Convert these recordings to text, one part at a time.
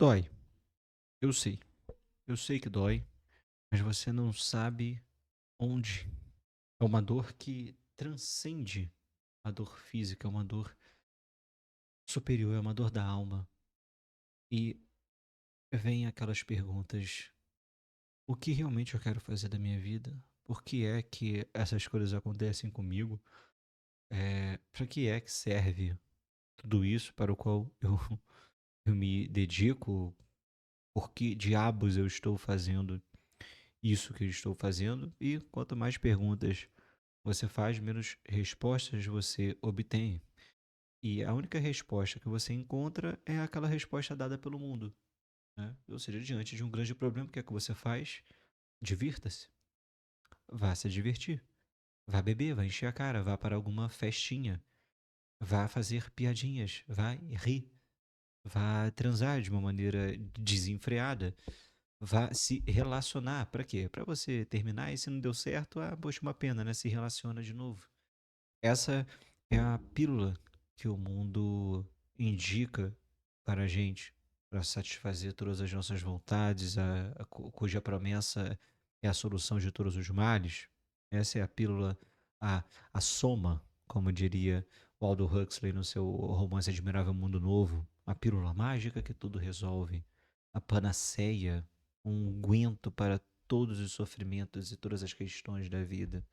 Dói, eu sei. Eu sei que dói, mas você não sabe onde. É uma dor que transcende a dor física, é uma dor superior, é uma dor da alma. E vem aquelas perguntas: o que realmente eu quero fazer da minha vida? Por que é que essas coisas acontecem comigo? Para que é que serve tudo isso para o qual eu me dedico? Por que diabos eu estou fazendo isso que eu estou fazendo? E quanto mais perguntas você faz, menos respostas você obtém. E a única resposta que você encontra é aquela resposta dada pelo mundo, né? Ou seja, diante de um grande problema, o que é que você faz? Divirta-se. Vá se divertir. Vá beber, vá encher a cara, vá para alguma festinha. Vá fazer piadinhas, vá rir. Vá transar de uma maneira desenfreada. Vá se relacionar. Para quê? Para você terminar e se não deu certo, poxa, uma pena, né? Se relaciona de novo. Essa é a pílula que o mundo indica para a gente, para satisfazer todas as nossas vontades, cuja promessa é a solução de todos os males. Essa é a pílula, a, a soma, como diria o Aldous Huxley no seu romance Admirável Mundo Novo, a pílula mágica que tudo resolve, a panaceia, um unguento para todos os sofrimentos e todas as questões da vida.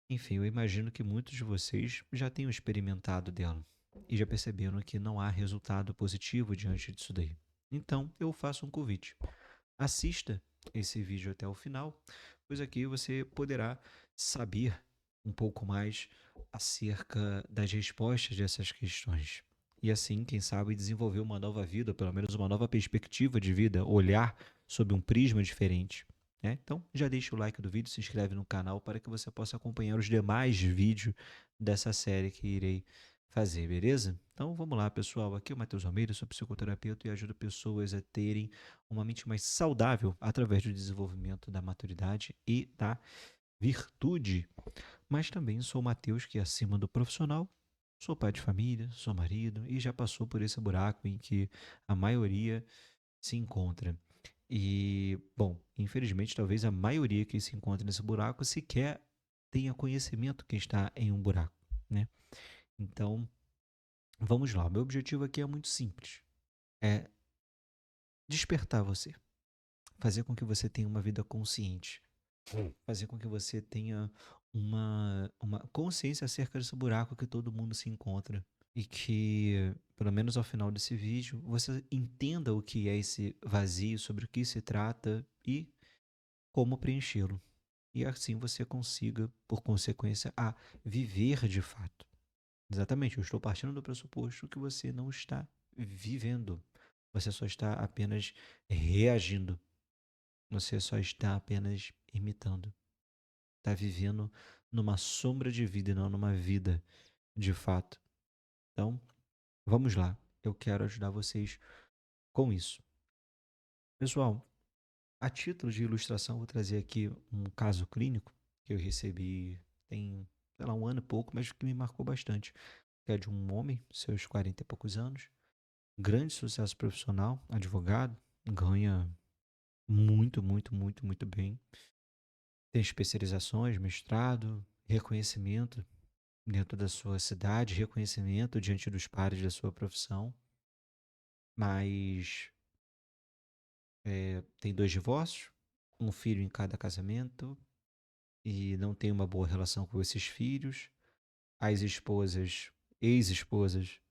Enfim, eu imagino que muitos de vocês já tenham experimentado dela e já perceberam que não há resultado positivo diante disso daí. Então, eu faço um convite. Assista esse vídeo até o final, pois aqui você poderá saber um pouco mais acerca das respostas dessas questões. E assim, quem sabe, desenvolver uma nova vida, pelo menos uma nova perspectiva de vida, olhar sob um prisma diferente, né? Então, já deixa o like do vídeo, se inscreve no canal para que você possa acompanhar os demais vídeos dessa série que irei fazer, beleza? Então, vamos lá, pessoal. Aqui é o Matheus Almeida, sou psicoterapeuta e ajudo pessoas a terem uma mente mais saudável através do desenvolvimento da maturidade e da virtude. Mas também sou o Matheus, que acima do profissional, sou pai de família, sou marido e já passou por esse buraco em que a maioria se encontra. E, bom, infelizmente, talvez a maioria que se encontra nesse buraco sequer tenha conhecimento que está em um buraco, né? Então, vamos lá. Meu objetivo aqui é muito simples. É despertar você. Fazer com que você tenha uma vida consciente. Fazer com que você tenha uma consciência acerca desse buraco que todo mundo se encontra. E que, pelo menos ao final desse vídeo, você entenda o que é esse vazio, sobre o que se trata e como preenchê-lo. E assim você consiga, por consequência, viver de fato. Exatamente, eu estou partindo do pressuposto que você não está vivendo. Você só está apenas reagindo. Você só está apenas imitando. Está vivendo numa sombra de vida e não numa vida de fato. Então, vamos lá. Eu quero ajudar vocês com isso. Pessoal, a título de ilustração, vou trazer aqui um caso clínico que eu recebi tem, sei lá, um ano e pouco, mas que me marcou bastante. Que é de um homem, seus 40 e poucos anos, grande sucesso profissional, advogado, ganha muito, muito, muito, muito bem. Tem especializações, mestrado, reconhecimento dentro da sua cidade, reconhecimento diante dos pares da sua profissão, mas tem 2 divórcios, um filho em cada casamento e não tem uma boa relação com esses filhos. As esposas, ex-esposas,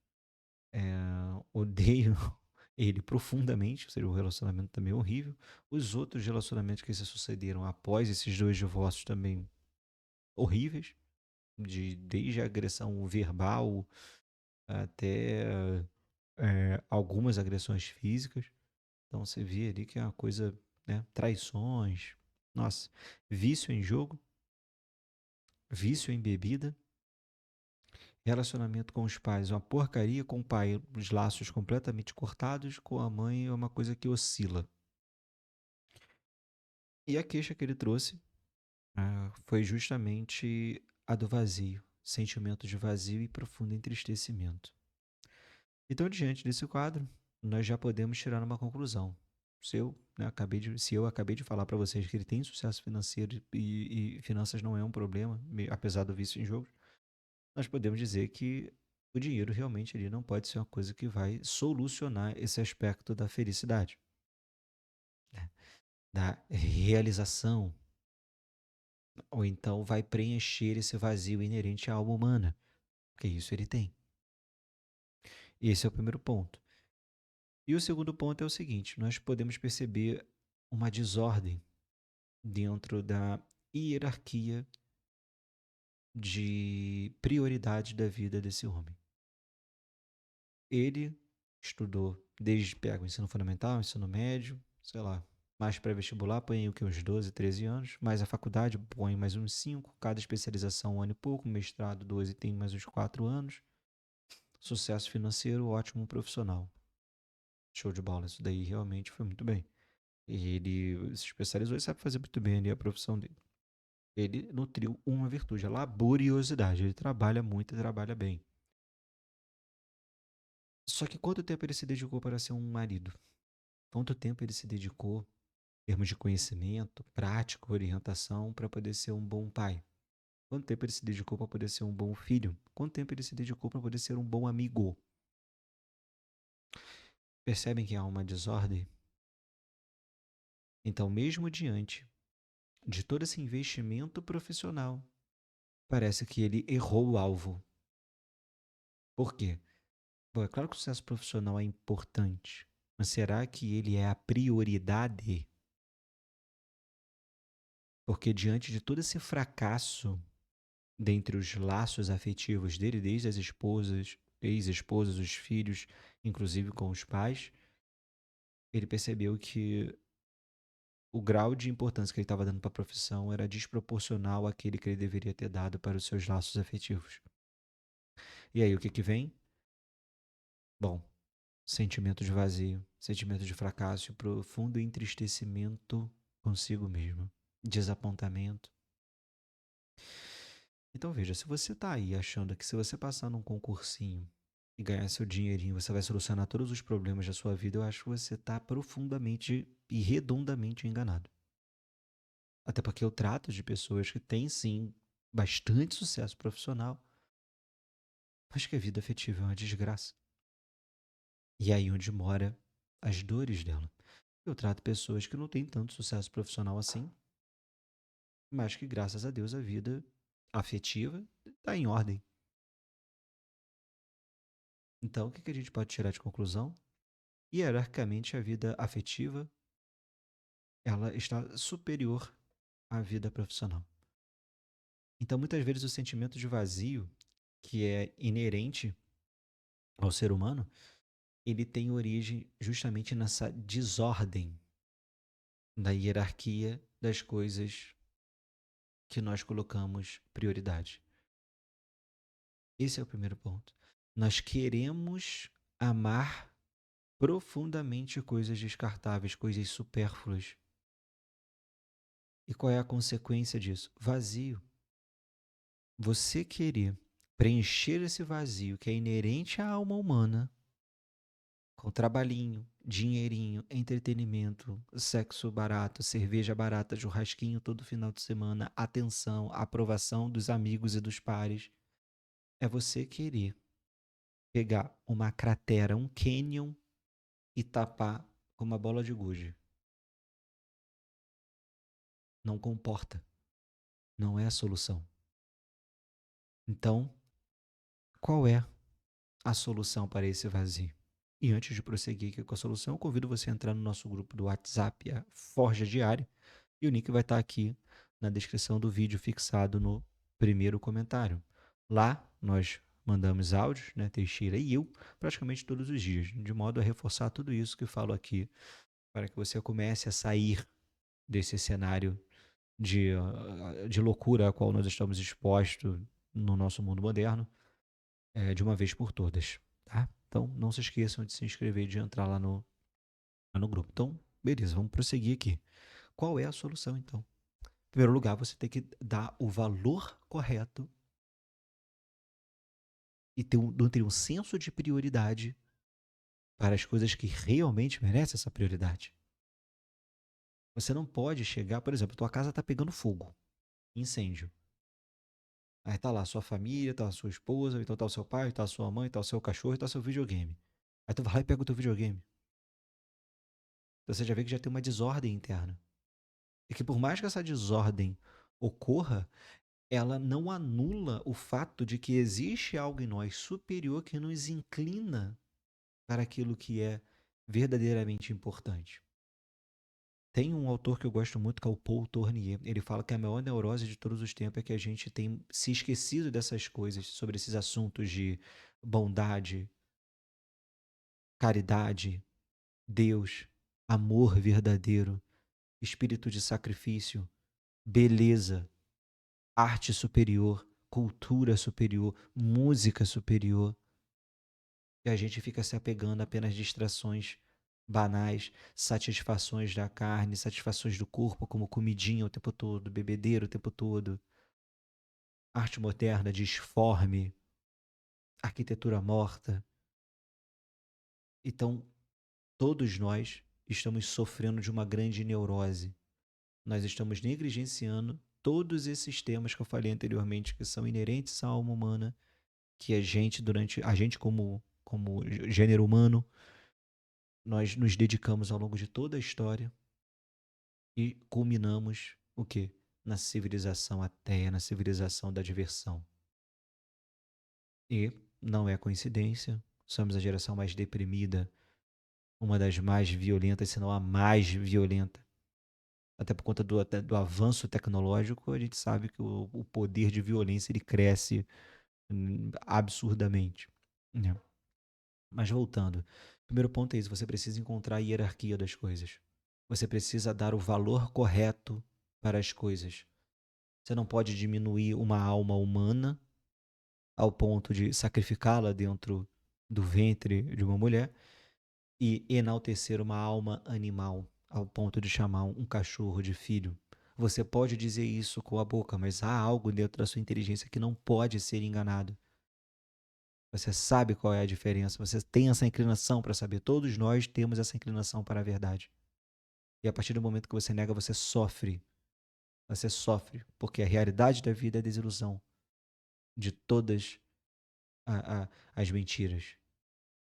odeiam ele profundamente, ou seja, o relacionamento também é horrível. Os outros relacionamentos que se sucederam após esses 2 divórcios também horríveis, desde a agressão verbal até algumas agressões físicas. Então você vê ali que é uma coisa, né? Traições, nossa, vício em jogo, vício em bebida, relacionamento com os pais, uma porcaria, com o pai, os laços completamente cortados, com a mãe é uma coisa que oscila. E a queixa que ele trouxe foi justamente a do vazio, sentimento de vazio e profundo entristecimento. Então, diante desse quadro, nós já podemos tirar uma conclusão. Se eu acabei de falar para vocês que ele tem sucesso financeiro e finanças não é um problema, apesar do vício em jogos, nós podemos dizer que o dinheiro realmente ele não pode ser uma coisa que vai solucionar esse aspecto da felicidade, né? Da realização, ou então vai preencher esse vazio inerente à alma humana, porque isso ele tem. Esse é o primeiro ponto. E o segundo ponto é o seguinte: nós podemos perceber uma desordem dentro da hierarquia de prioridade da vida desse homem. Ele estudou desde pega o ensino fundamental, ensino médio, sei lá, mais pré-vestibular, põe o que, uns 12, 13 anos, mais a faculdade, põe mais uns 5, cada especialização 1 ano e pouco, mestrado 2 e tem mais uns 4 anos, sucesso financeiro, ótimo profissional. Show de bola, isso daí realmente foi muito bem. E ele se especializou e sabe fazer muito bem ali a profissão dele. Ele nutriu uma virtude, a laboriosidade. Ele trabalha muito e trabalha bem. Só que quanto tempo ele se dedicou para ser um marido? Quanto tempo ele se dedicou, em termos de conhecimento, prática, orientação, para poder ser um bom pai? Quanto tempo ele se dedicou para poder ser um bom filho? Quanto tempo ele se dedicou para poder ser um bom amigo? Percebem que há uma desordem? Então, mesmo diante de todo esse investimento profissional, parece que ele errou o alvo. Por quê? Bom, é claro que o sucesso profissional é importante, mas será que ele é a prioridade? Porque diante de todo esse fracasso dentre os laços afetivos dele, desde as esposas, ex-esposas, os filhos, inclusive com os pais, ele percebeu que o grau de importância que ele estava dando para a profissão era desproporcional àquele que ele deveria ter dado para os seus laços afetivos. E aí, o que que vem? Bom, sentimento de vazio, sentimento de fracasso e profundo entristecimento consigo mesmo, desapontamento. Então veja, se você está aí achando que se você passar num concursinho e ganhar seu dinheirinho, você vai solucionar todos os problemas da sua vida, eu acho que você está profundamente e redondamente enganado. Até porque eu trato de pessoas que têm sim bastante sucesso profissional, mas que a vida afetiva é uma desgraça. E é aí onde mora as dores dela. Eu trato pessoas que não têm tanto sucesso profissional assim, mas que graças a Deus a vida afetiva está em ordem. Então, o que a gente pode tirar de conclusão? Hierarquicamente, a vida afetiva ela está superior à vida profissional. Então, muitas vezes, o sentimento de vazio, que é inerente ao ser humano, ele tem origem justamente nessa desordem da hierarquia das coisas que nós colocamos prioridade. Esse é o primeiro ponto. Nós queremos amar profundamente coisas descartáveis, coisas supérfluas. E qual é a consequência disso? Vazio. Você querer preencher esse vazio que é inerente à alma humana com trabalhinho, dinheirinho, entretenimento, sexo barato, cerveja barata, churrasquinho todo final de semana, atenção, aprovação dos amigos e dos pares. É você querer pegar uma cratera, um canyon e tapar com uma bola de gude. Não comporta. Não é a solução. Então, qual é a solução para esse vazio? E antes de prosseguir aqui com a solução, eu convido você a entrar no nosso grupo do WhatsApp, a Forja Diária, e o link vai estar aqui na descrição do vídeo fixado no primeiro comentário. Lá nós mandamos áudios, né, Teixeira e eu, praticamente todos os dias, de modo a reforçar tudo isso que falo aqui, para que você comece a sair desse cenário de loucura a qual nós estamos expostos no nosso mundo moderno, de uma vez por todas, tá? Então, não se esqueçam de se inscrever e de entrar lá no grupo. Então, beleza, vamos prosseguir aqui. Qual é a solução, então? Em primeiro lugar, você tem que dar o valor correto e ter um senso de prioridade para as coisas que realmente merecem essa prioridade. Você não pode chegar, por exemplo, tua casa está pegando fogo, incêndio. Aí tá lá sua família, tá a sua esposa, então tá o seu pai, tá a sua mãe, tá o seu cachorro e tá o seu videogame. Aí tu vai lá e pega o teu videogame. Então você já vê que já tem uma desordem interna. E que por mais que essa desordem ocorra, ela não anula o fato de que existe algo em nós superior que nos inclina para aquilo que é verdadeiramente importante. Tem um autor que eu gosto muito, que é o Paul Tournier. Ele fala que a maior neurose de todos os tempos é que a gente tem se esquecido dessas coisas, sobre esses assuntos de bondade, caridade, Deus, amor verdadeiro, espírito de sacrifício, beleza, arte superior, cultura superior, música superior. E a gente fica se apegando a apenas distrações banais, satisfações da carne, satisfações do corpo, como comidinha o tempo todo, bebedeira o tempo todo, arte moderna, disforme, arquitetura morta. Então, todos nós estamos sofrendo de uma grande neurose. Nós estamos negligenciando todos esses temas que eu falei anteriormente, que são inerentes à alma humana, que a gente como gênero humano, nós nos dedicamos ao longo de toda a história e culminamos o quê? Na civilização ateia, na civilização da diversão. E não é coincidência, somos a geração mais deprimida, uma das mais violentas, se não a mais violenta. Até por conta do avanço tecnológico, a gente sabe que o poder de violência ele cresce absurdamente, né? Mas voltando, primeiro ponto é isso, você precisa encontrar a hierarquia das coisas. Você precisa dar o valor correto para as coisas. Você não pode diminuir uma alma humana ao ponto de sacrificá-la dentro do ventre de uma mulher e enaltecer uma alma animal ao ponto de chamar um cachorro de filho. Você pode dizer isso com a boca, mas há algo dentro da sua inteligência que não pode ser enganado. Você sabe qual é a diferença, você tem essa inclinação para saber. Todos nós temos essa inclinação para a verdade. E a partir do momento que você nega, você sofre. Você sofre, porque a realidade da vida é a desilusão de todas as mentiras,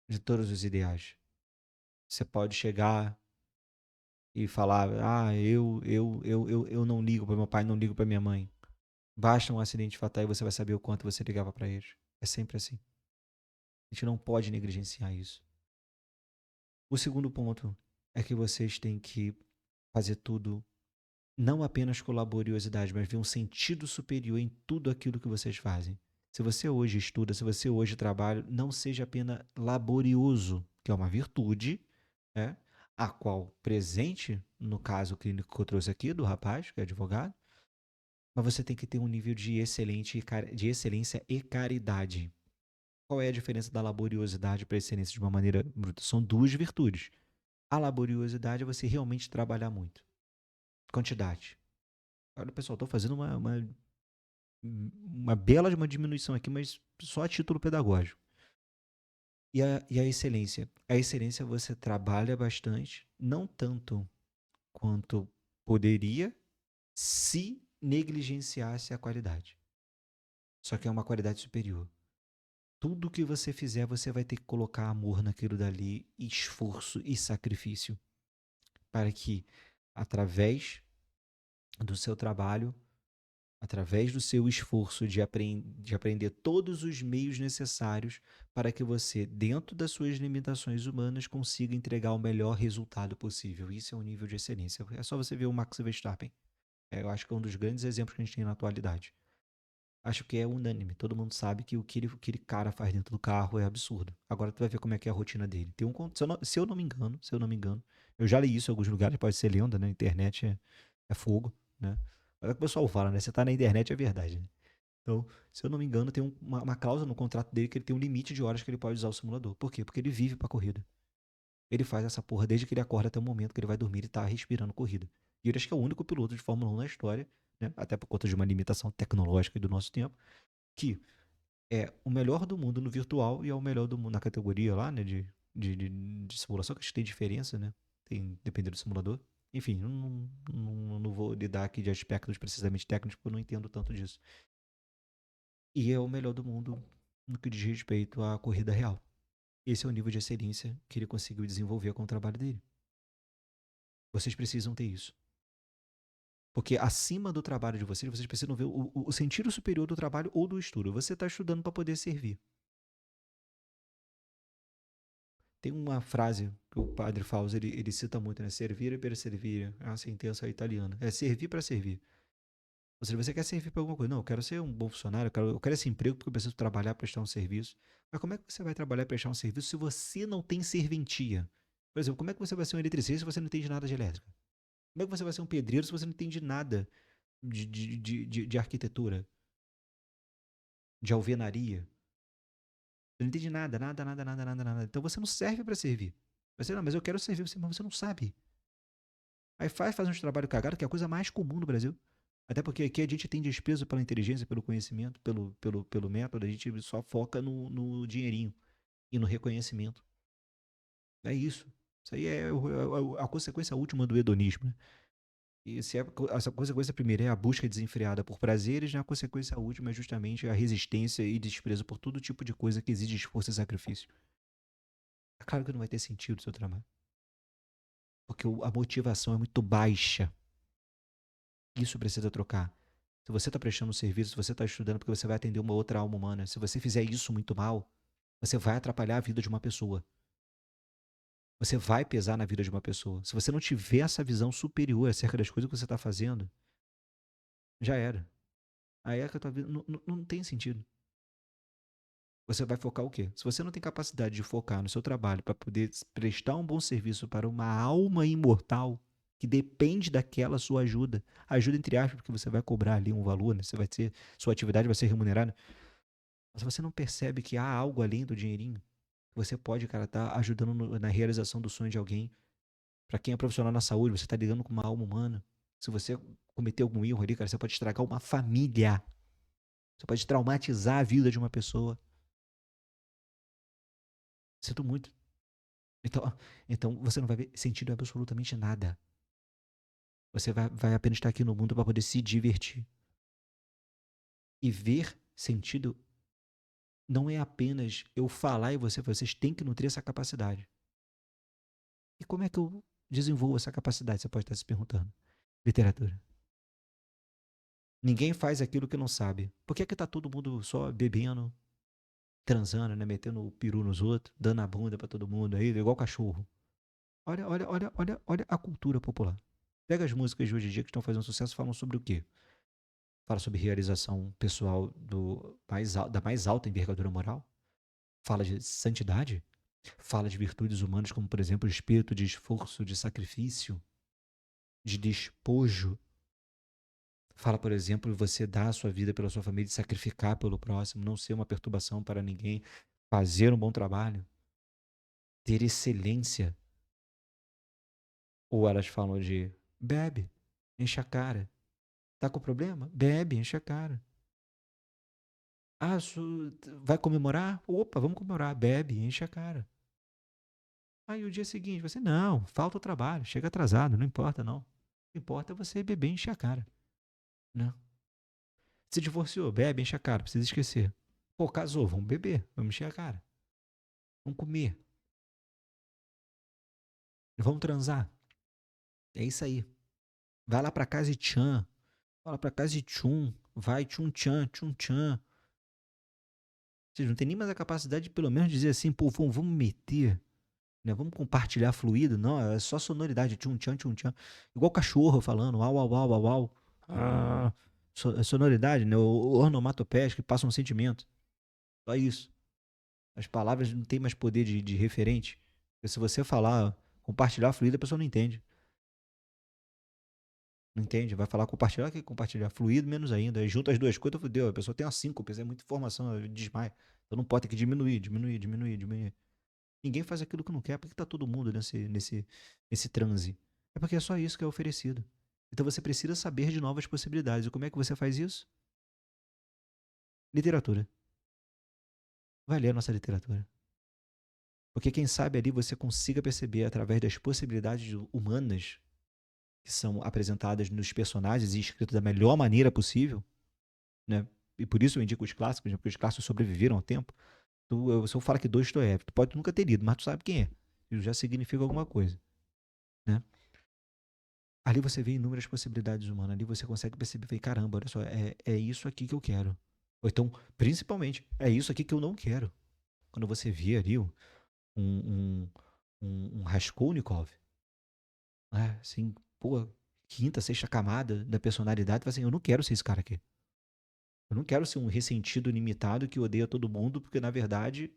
de todos os ideais. Você pode chegar e falar: ah, eu não ligo para meu pai, não ligo para minha mãe. Basta um acidente fatal e você vai saber o quanto você ligava para eles. É sempre assim. A gente não pode negligenciar isso. O segundo ponto é que vocês têm que fazer tudo, não apenas com laboriosidade, mas ver um sentido superior em tudo aquilo que vocês fazem. Se você hoje estuda, se você hoje trabalha, não seja apenas laborioso, que é uma virtude, né? A qual presente, no caso clínico que eu trouxe aqui, do rapaz, que é advogado, mas você tem que ter um nível de excelência e caridade. Qual é a diferença da laboriosidade para a excelência de uma maneira bruta? São duas virtudes. A laboriosidade é você realmente trabalhar muito. Quantidade. Olha, pessoal, estou fazendo uma bela de uma diminuição aqui, mas só a título pedagógico. E a excelência? A excelência você trabalha bastante, não tanto quanto poderia se negligenciasse a qualidade. Só que é uma qualidade superior. Tudo que você fizer, você vai ter que colocar amor naquilo dali, esforço e sacrifício, para que, através do seu trabalho, através do seu esforço de aprender todos os meios necessários para que você, dentro das suas limitações humanas, consiga entregar o melhor resultado possível. Isso é um nível de excelência. É só você ver o Max Verstappen. Eu acho que é um dos grandes exemplos que a gente tem na atualidade. Acho que é unânime. Todo mundo sabe que o que aquele cara faz dentro do carro é absurdo. Agora tu vai ver como é que é a rotina dele. Se eu não me engano, eu já li isso em alguns lugares, pode ser lenda, né? Internet é fogo, né? Mas é o que o pessoal fala, né? Você tá na internet é verdade, né? Então, se eu não me engano, tem uma cláusula no contrato dele que ele tem um limite de horas que ele pode usar o simulador. Por quê? Porque ele vive pra corrida. Ele faz essa porra desde que ele acorda até o momento que ele vai dormir e tá respirando corrida. E ele acho que é o único piloto de Fórmula 1 na história, né? Até por conta de uma limitação tecnológica e do nosso tempo, que é o melhor do mundo no virtual e é o melhor do mundo na categoria lá, né, de de simulação, que acho que tem diferença, né? Tem, dependendo do simulador. Enfim, não vou lidar aqui de aspectos precisamente técnicos, porque eu não entendo tanto disso. E é o melhor do mundo no que diz respeito à corrida real. Esse é o nível de excelência que ele conseguiu desenvolver com o trabalho dele. Vocês precisam ter isso. Porque acima do trabalho de vocês, vocês precisam ver o sentido superior do trabalho ou do estudo. Você está estudando para poder servir. Tem uma frase que o padre Fausto ele cita muito, né? Servire per servire. É uma sentença italiana. É servir para servir. Ou seja, você quer servir para alguma coisa. Não, eu quero ser um bom funcionário, eu quero esse emprego porque eu preciso trabalhar, prestar um serviço. Mas como é que você vai trabalhar e prestar um serviço se você não tem serventia? Por exemplo, como é que você vai ser um eletricista se você não entende nada de elétrica? Como é que você vai ser um pedreiro se você não entende nada de arquitetura, de alvenaria? Você não entende nada, nada, nada, nada, nada, nada. Então você não serve para servir. Você, não, mas eu quero servir você, mas você não sabe. Aí faz uns trabalhos cagados, que é a coisa mais comum no Brasil. Até porque aqui a gente tem desprezo pela inteligência, pelo conhecimento, pelo método, a gente só foca no dinheirinho e no reconhecimento. É isso. Isso aí é a consequência última do hedonismo, né? E se essa consequência primeira é a busca desenfreada por prazeres, né? A consequência última é justamente a resistência e desprezo por todo tipo de coisa que exige esforço e sacrifício. É claro que não vai ter sentido o seu trabalho. Porque a motivação é muito baixa. Isso precisa trocar. Se você está prestando um serviço, se você está estudando porque você vai atender uma outra alma humana, se você fizer isso muito mal, você vai atrapalhar a vida de uma pessoa. Você vai pesar na vida de uma pessoa. Se você não tiver essa visão superior acerca das coisas que você está fazendo, já era. Aí é que a tua vida não tem sentido. Você vai focar o quê? Se você não tem capacidade de focar no seu trabalho para poder prestar um bom serviço para uma alma imortal que depende daquela sua ajuda entre aspas, porque você vai cobrar ali um valor, né? Você vai ter, sua atividade vai ser remunerada. Mas você não percebe que há algo além do dinheirinho? Você pode, cara, estar ajudando na realização do sonho de alguém. Para quem é profissional na saúde, você está lidando com uma alma humana. Se você cometer algum erro ali, cara, você pode estragar uma família. Você pode traumatizar a vida de uma pessoa. Sinto muito. Então, então você não vai ver sentido em absolutamente nada. Você vai apenas estar aqui no mundo para poder se divertir. E ver sentido não é apenas eu falar e vocês têm que nutrir essa capacidade. E como é que eu desenvolvo essa capacidade? Você pode estar se perguntando. Literatura. Ninguém faz aquilo que não sabe. Por que é que tá todo mundo só bebendo, transando, né? Metendo o peru nos outros, dando a bunda pra todo mundo aí, igual cachorro? Olha a cultura popular. Pega as músicas de hoje em dia que estão fazendo sucesso, falam sobre o quê? Fala sobre realização pessoal da mais alta envergadura moral. Fala de santidade. Fala de virtudes humanas, como, por exemplo, o espírito de esforço, de sacrifício, de despojo. Fala, por exemplo, você dar a sua vida pela sua família, sacrificar pelo próximo, não ser uma perturbação para ninguém, fazer um bom trabalho, ter excelência. Ou elas falam de bebe, enche a cara. Tá com problema? Bebe, enche a cara. Ah, vai comemorar? Opa, vamos comemorar. Bebe, enche a cara. Aí o dia seguinte, você, não, falta o trabalho, chega atrasado, não importa não. O que importa é você beber e encher a cara. Não. Se divorciou, bebe, enche a cara, precisa esquecer. Pô, casou, vamos beber, vamos encher a cara. Vamos comer, vamos transar. É isso aí. Vai lá pra casa e tchan. Vai lá pra casa e tchum. Vai tchum tchan, tchum tchan. Vocês não tem nem mais a capacidade de pelo menos dizer assim, pô, vamos meter, né? Vamos compartilhar fluido. Não, é só sonoridade, tchum tchan, tchum tchan. Igual cachorro falando, au, au, au, au, au. Ah, sonoridade, né? Onomatopeias que passam um sentimento. Só isso. As palavras não têm mais poder de referente. Porque se você falar compartilhar fluido, a pessoa não entende. Não entende? Vai falar compartilhar, que compartilhar fluido, menos ainda. Aí junta as duas coisas, fudeu. A pessoa tem uma síncope, é muita informação, desmaia. Então não pode ter que diminuir, diminuir, diminuir, diminuir. Ninguém faz aquilo que não quer. Por que tá todo mundo nesse transe? É porque é só isso que é oferecido. Então você precisa saber de novas possibilidades. E como é que você faz isso? Literatura. Vai ler a nossa literatura. Porque quem sabe ali você consiga perceber através das possibilidades humanas que são apresentadas nos personagens e escritas da melhor maneira possível, né? E por isso eu indico os clássicos, né? Porque os clássicos sobreviveram ao tempo. Se eu falar que Dostoiévski, tu pode nunca ter lido, mas tu sabe quem é. Isso já significa alguma coisa, né? Ali você vê inúmeras possibilidades humanas. Ali você consegue perceber, caramba, olha só, é isso aqui que eu quero. Ou então, principalmente, é isso aqui que eu não quero. Quando você vê ali um, um Raskolnikov, né? Assim, pô, quinta, sexta camada da personalidade, assim, eu não quero ser esse cara aqui. Eu não quero ser um ressentido limitado que odeia todo mundo, porque na verdade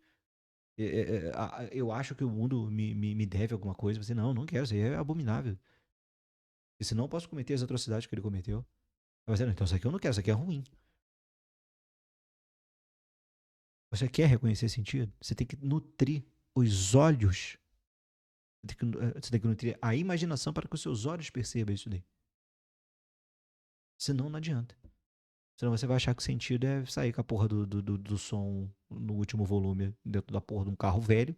eu acho que o mundo me deve alguma coisa. Você, não quero, isso aí é abominável. E senão eu posso cometer as atrocidades que ele cometeu. Você, não, então isso aqui eu não quero, isso aqui é ruim. Você quer reconhecer sentido? Você tem que nutrir os olhos. Você tem que nutrir a imaginação para que os seus olhos percebam isso daí. Senão não adianta. Senão você vai achar que o sentido é sair com a porra do som no último volume dentro da porra de um carro velho,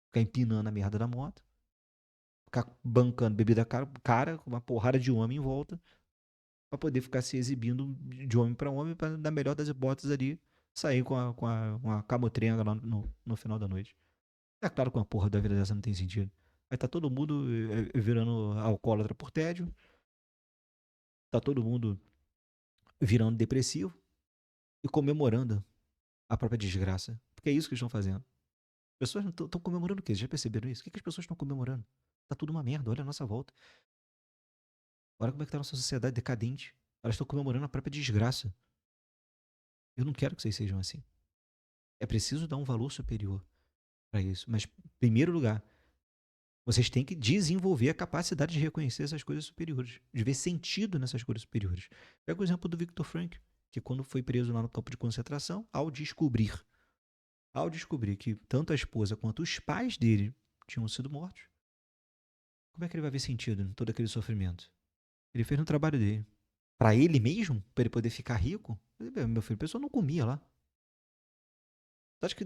ficar empinando a merda da moto, ficar bancando bebida cara com uma porrada de homem em volta, pra poder ficar se exibindo de homem pra homem, pra, na melhor das hipóteses ali, sair uma camotrenga lá no final da noite. É claro que uma porra da vida dessa não tem sentido. Aí tá todo mundo virando alcoólatra por tédio, tá todo mundo virando depressivo e comemorando a própria desgraça. Porque é isso que eles estão fazendo. As pessoas estão comemorando o quê? Vocês já perceberam isso? O que, que as pessoas estão comemorando? Tá tudo uma merda, olha a nossa volta. Olha como é que tá a nossa sociedade decadente. Elas estão comemorando a própria desgraça. Eu não quero que vocês sejam assim. É preciso dar um valor superior para isso. Mas, em primeiro lugar, vocês têm que desenvolver a capacidade de reconhecer essas coisas superiores, de ver sentido nessas coisas superiores. Pega o exemplo do Viktor Frankl, que quando foi preso lá no campo de concentração, ao descobrir que tanto a esposa quanto os pais dele tinham sido mortos, como é que ele vai ver sentido em todo aquele sofrimento? Ele fez no trabalho dele. Para ele mesmo, para ele poder ficar rico, meu filho, a pessoa não comia lá. Tu acha que,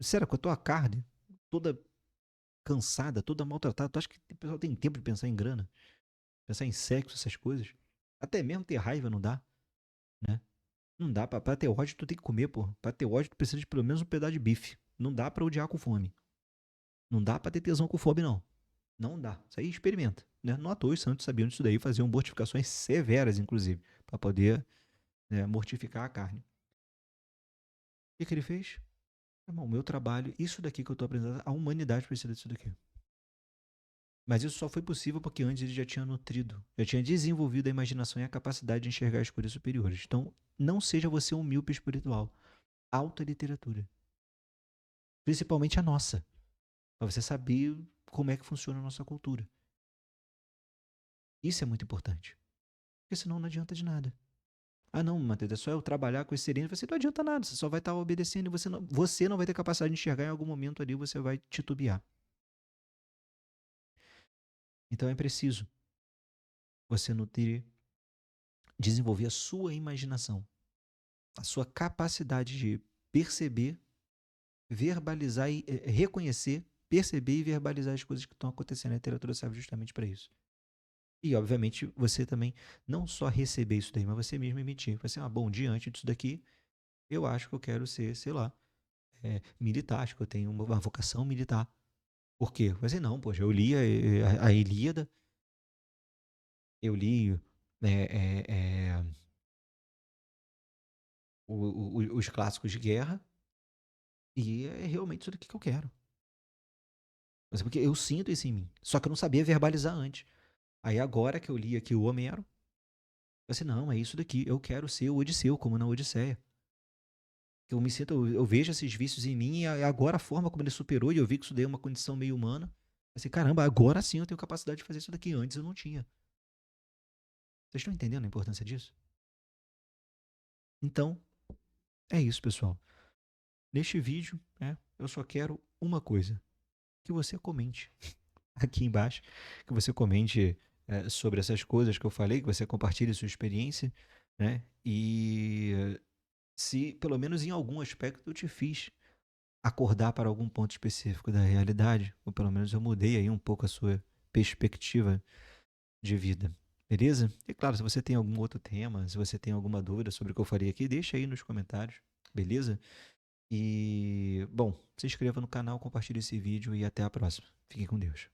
sério, com a tua carne toda cansada, toda maltratada, tu acha que o pessoal tem tempo de pensar em grana? Pensar em sexo, essas coisas? Até mesmo ter raiva não dá, né? Não dá, pra ter ódio tu tem que comer, pô. Pra ter ódio tu precisa de pelo menos um pedaço de bife. Não dá pra odiar com fome. Não dá pra ter tesão com fome, não. Não dá. Isso aí experimenta, né? Não à toa os santos sabiam disso daí, faziam mortificações severas, inclusive, pra poder, né, mortificar a carne. O que, que ele fez? Irmão, o meu trabalho, isso daqui que eu tô aprendendo, a humanidade precisa disso daqui. Mas isso só foi possível porque antes ele já tinha nutrido, já tinha desenvolvido a imaginação e a capacidade de enxergar as coisas superiores. Então, não seja você um míope espiritual. Alta literatura. Principalmente a nossa. Para você saber como é que funciona a nossa cultura. Isso é muito importante. Porque senão não adianta de nada. Ah, não, Matheus, é só eu trabalhar com esse sereno. Você não adianta nada. Você só vai estar obedecendo e você não vai ter capacidade de enxergar em algum momento ali, você vai titubear. Então é preciso você nutrir, desenvolver a sua imaginação, a sua capacidade de perceber, verbalizar e reconhecer, perceber e verbalizar as coisas que estão acontecendo. A literatura serve justamente para isso. E, obviamente, você também não só receber isso daí, mas você mesmo emitir. Vai ser, bom, diante disso daqui, eu acho que eu quero ser, sei lá, militar, acho que eu tenho uma vocação militar. Por quê? Vai dizer, não, poxa, eu li a Ilíada, eu li os clássicos de guerra, e é realmente isso daqui que eu quero. Mas é porque eu sinto isso em mim. Só que eu não sabia verbalizar antes. Aí agora que eu li aqui o Homero, eu disse, não, é isso daqui. Eu quero ser o Odisseu, como na Odisseia. Que eu me sinto, eu vejo esses vícios em mim e agora a forma como ele superou, e eu vi que isso daí é uma condição meio humana. Eu disse, caramba, agora sim eu tenho capacidade de fazer isso daqui. Antes eu não tinha. Vocês estão entendendo a importância disso? Então, é isso, pessoal. Neste vídeo, eu só quero uma coisa. Que você comente aqui embaixo, que você comente sobre essas coisas que eu falei, que você compartilhe sua experiência, né? E se pelo menos em algum aspecto eu te fiz acordar para algum ponto específico da realidade, ou pelo menos eu mudei aí um pouco a sua perspectiva de vida. Beleza? E claro, se você tem algum outro tema, se você tem alguma dúvida sobre o que eu falei aqui, deixa aí nos comentários, beleza? E, bom, se inscreva no canal, compartilhe esse vídeo e até a próxima. Fiquem com Deus.